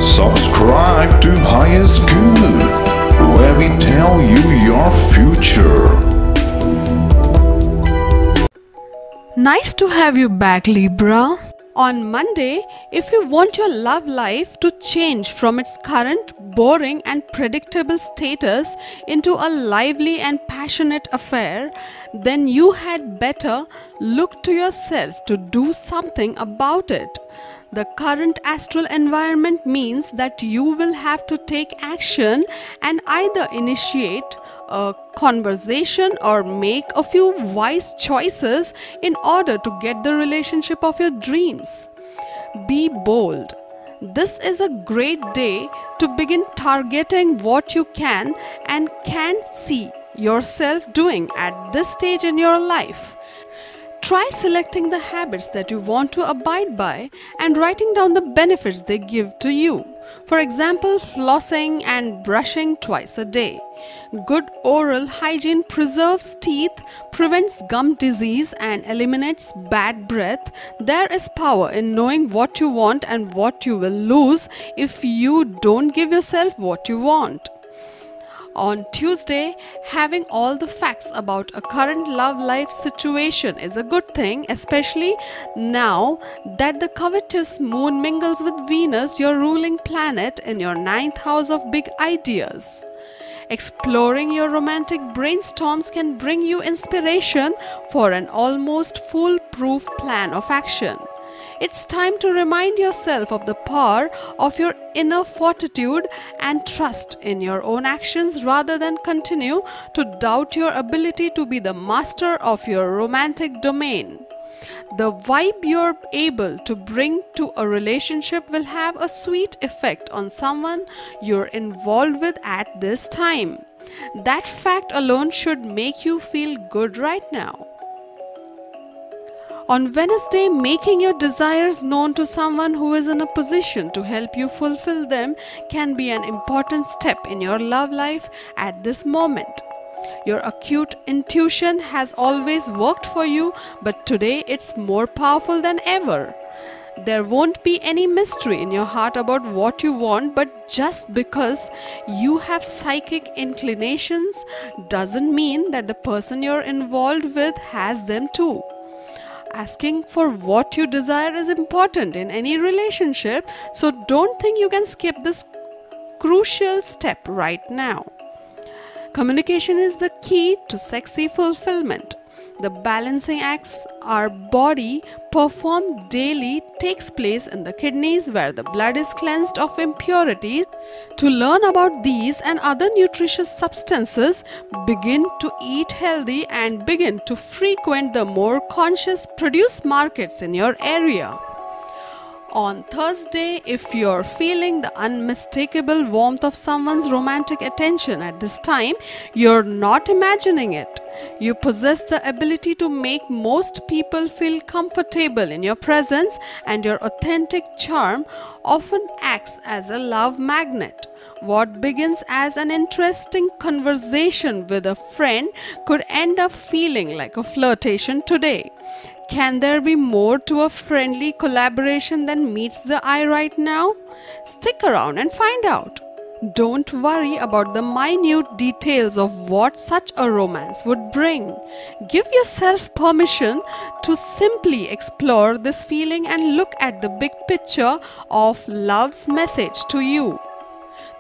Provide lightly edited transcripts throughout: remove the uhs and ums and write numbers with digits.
Subscribe to Highest Good, where we tell you your future. Nice to have you back, Libra. On Monday, if you want your love life to change from its current boring and predictable status into a lively and passionate affair, then you had better look to yourself to do something about it. The current astral environment means that you will have to take action and either initiate a conversation or make a few wise choices in order to get the relationship of your dreams. Be bold. This is a great day to begin targeting what you can and can't see yourself doing at this stage in your life. Try selecting the habits that you want to abide by and writing down the benefits they give to you. For example, flossing and brushing twice a day. Good oral hygiene preserves teeth, prevents gum disease, and eliminates bad breath. There is power in knowing what you want and what you will lose if you don't give yourself what you want. On Tuesday, having all the facts about a current love life situation is a good thing, especially now that the covetous moon mingles with Venus, your ruling planet, in your 9th house of big ideas. Exploring your romantic brainstorms can bring you inspiration for an almost foolproof plan of action. It's time to remind yourself of the power of your inner fortitude and trust in your own actions rather than continue to doubt your ability to be the master of your romantic domain. The vibe you're able to bring to a relationship will have a sweet effect on someone you're involved with at this time. That fact alone should make you feel good right now. On Wednesday, making your desires known to someone who is in a position to help you fulfill them can be an important step in your love life at this moment. Your acute intuition has always worked for you, but today it's more powerful than ever. There won't be any mystery in your heart about what you want, but just because you have psychic inclinations doesn't mean that the person you're involved with has them too. Asking for what you desire is important in any relationship, so don't think you can skip this crucial step right now. Communication is the key to sexy fulfillment. The balancing acts our body perform daily takes place in the kidneys, where the blood is cleansed of impurities. To learn about these and other nutritious substances, begin to eat healthy and begin to frequent the more conscious produce markets in your area. On Thursday, if you're feeling the unmistakable warmth of someone's romantic attention at this time, you're not imagining it. You possess the ability to make most people feel comfortable in your presence, and your authentic charm often acts as a love magnet. What begins as an interesting conversation with a friend could end up feeling like a flirtation today. Can there be more to a friendly collaboration than meets the eye right now? Stick around and find out. Don't worry about the minute details of what such a romance would bring. Give yourself permission to simply explore this feeling and look at the big picture of love's message to you.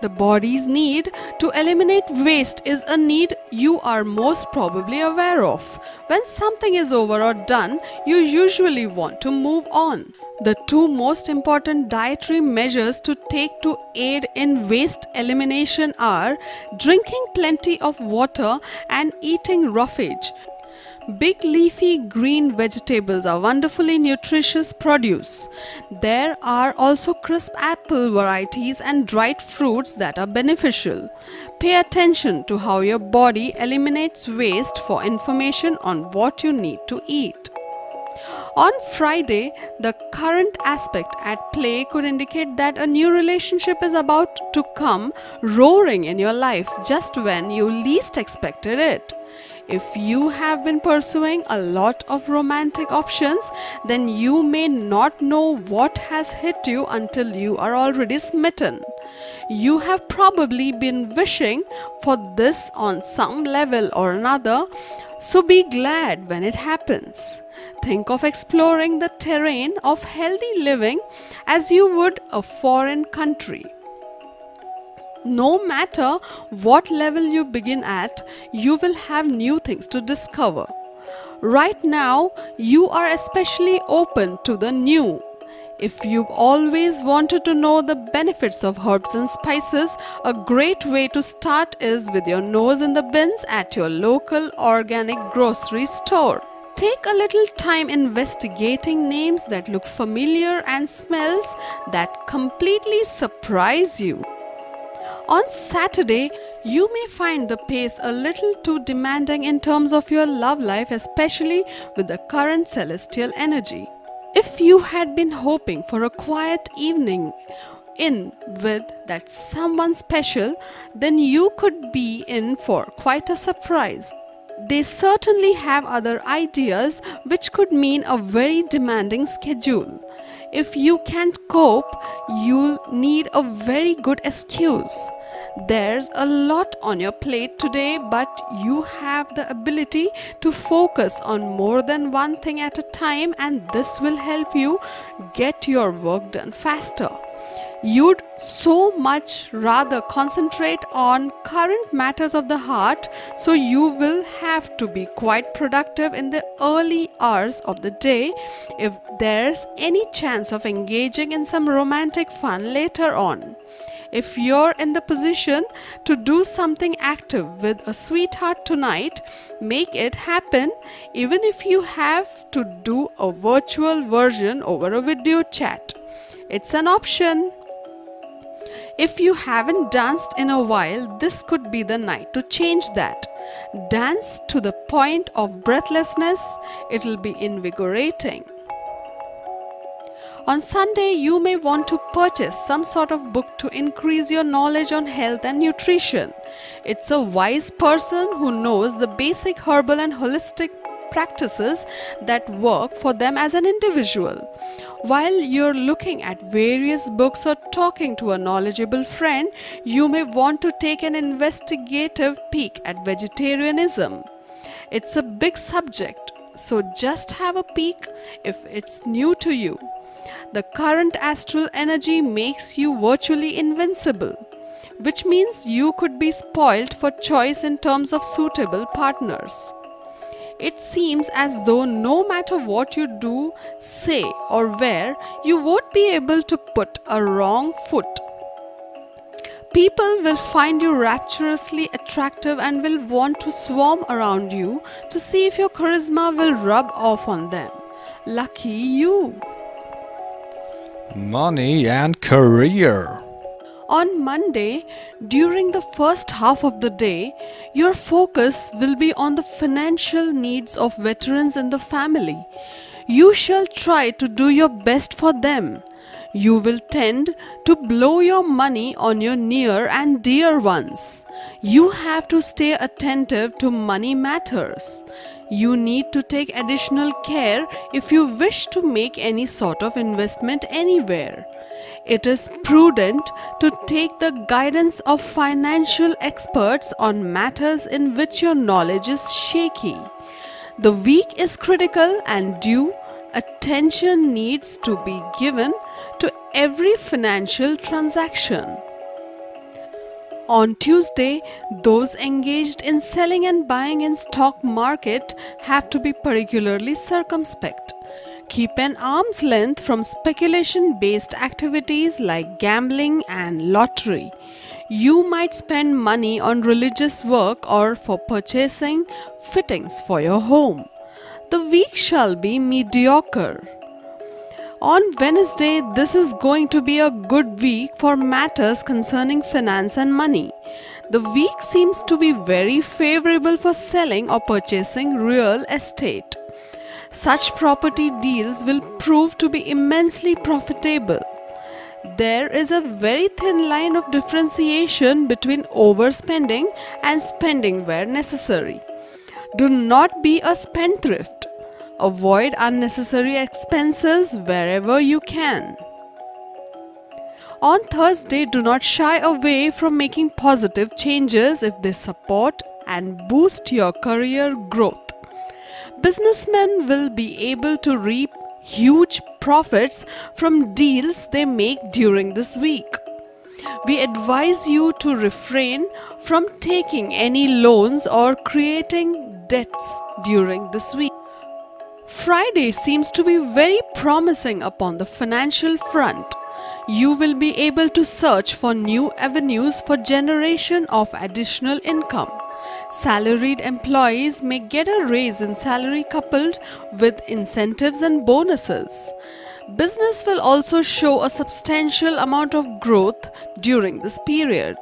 The body's need to eliminate waste is a need you are most probably aware of. When something is over or done, you usually want to move on. The two most important dietary measures to take to aid in waste elimination are drinking plenty of water and eating roughage. Big leafy green vegetables are wonderfully nutritious produce. There are also crisp apple varieties and dried fruits that are beneficial. Pay attention to how your body eliminates waste for information on what you need to eat. On Friday, the current aspect at play could indicate that a new relationship is about to come roaring in your life just when you least expected it. If you have been pursuing a lot of romantic options, then you may not know what has hit you until you are already smitten. You have probably been wishing for this on some level or another, so be glad when it happens. Think of exploring the terrain of healthy living as you would a foreign country. No matter what level you begin at, you will have new things to discover. Right now, you are especially open to the new. If you've always wanted to know the benefits of herbs and spices, a great way to start is with your nose in the bins at your local organic grocery store. Take a little time investigating names that look familiar and smells that completely surprise you. On Saturday, you may find the pace a little too demanding in terms of your love life, especially with the current celestial energy. If you had been hoping for a quiet evening in with that someone special, then you could be in for quite a surprise. They certainly have other ideas, which could mean a very demanding schedule. If you can't cope, you'll need a very good excuse. There's a lot on your plate today, but you have the ability to focus on more than one thing at a time, and this will help you get your work done faster. You'd so much rather concentrate on current matters of the heart, so you will have to be quite productive in the early hours of the day if there's any chance of engaging in some romantic fun later on. If you're in the position to do something active with a sweetheart tonight, make it happen, even if you have to do a virtual version over a video chat. It's an option. If you haven't danced in a while, this could be the night to change that. Dance to the point of breathlessness, it'll be invigorating. On Sunday, you may want to purchase some sort of book to increase your knowledge on health and nutrition. It's a wise person who knows the basic herbal and holistic practices that work for them as an individual. While you're looking at various books or talking to a knowledgeable friend, you may want to take an investigative peek at vegetarianism. It's a big subject, so just have a peek if it's new to you. The current astral energy makes you virtually invincible, which means you could be spoiled for choice in terms of suitable partners. It seems as though no matter what you do, say, or wear, you won't be able to put a wrong foot. People will find you rapturously attractive and will want to swarm around you to see if your charisma will rub off on them. Lucky you! Money and career. On Monday, during the first half of the day, your focus will be on the financial needs of veterans in the family. You shall try to do your best for them. You will tend to blow your money on your near and dear ones. You have to stay attentive to money matters. You need to take additional care if you wish to make any sort of investment anywhere. It is prudent to take the guidance of financial experts on matters in which your knowledge is shaky. The week is critical and due attention needs to be given to every financial transaction. On Tuesday, those engaged in selling and buying in stock market have to be particularly circumspect. Keep an arm's length from speculation-based activities like gambling and lottery. You might spend money on religious work or for purchasing fittings for your home. The week shall be mediocre. On Wednesday, this is going to be a good week for matters concerning finance and money. The week seems to be very favorable for selling or purchasing real estate. Such property deals will prove to be immensely profitable. There is a very thin line of differentiation between overspending and spending where necessary. Do not be a spendthrift. Avoid unnecessary expenses wherever you can. On Thursday, do not shy away from making positive changes if they support and boost your career growth. Businessmen will be able to reap huge profits from deals they make during this week. We advise you to refrain from taking any loans or creating debts during this week. Friday seems to be very promising upon the financial front. You will be able to search for new avenues for generation of additional income. Salaried employees may get a raise in salary coupled with incentives and bonuses. Business will also show a substantial amount of growth during this period.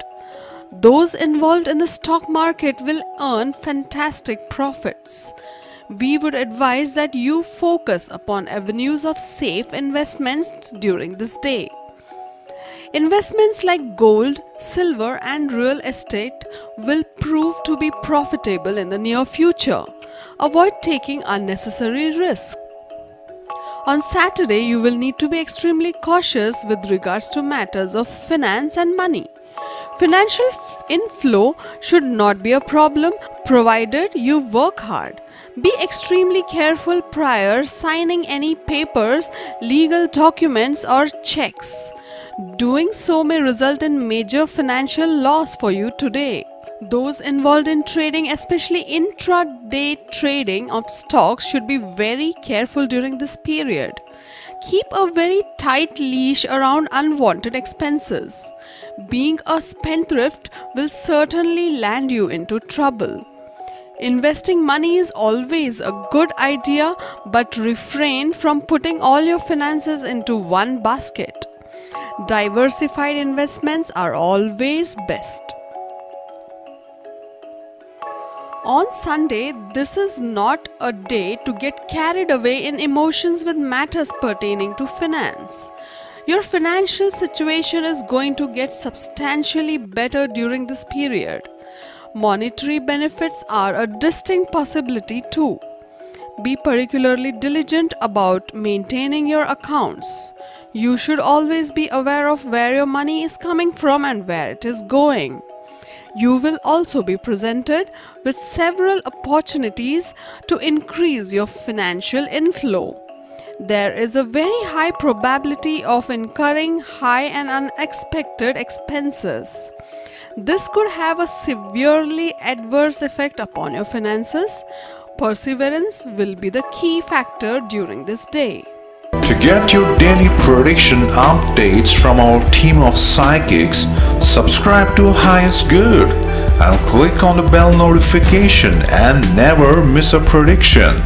Those involved in the stock market will earn fantastic profits. We would advise that you focus upon avenues of safe investments during this day. Investments like gold, silver and real estate will prove to be profitable in the near future. Avoid taking unnecessary risks. On Saturday, you will need to be extremely cautious with regards to matters of finance and money. Financial inflow should not be a problem provided you work hard. Be extremely careful prior signing any papers, legal documents or checks. Doing so may result in major financial loss for you today. Those involved in trading, especially intraday trading of stocks, should be very careful during this period. Keep a very tight leash around unwanted expenses. Being a spendthrift will certainly land you into trouble. Investing money is always a good idea, but refrain from putting all your finances into one basket. Diversified investments are always best. On Sunday, this is not a day to get carried away in emotions with matters pertaining to finance. Your financial situation is going to get substantially better during this period. Monetary benefits are a distinct possibility too. Be particularly diligent about maintaining your accounts. You should always be aware of where your money is coming from and where it is going. You will also be presented with several opportunities to increase your financial inflow. There is a very high probability of incurring high and unexpected expenses. This could have a severely adverse effect upon your finances. Perseverance will be the key factor during this day. To get your daily prediction updates from our team of psychics, subscribe to Highest Good and click on the bell notification and never miss a prediction.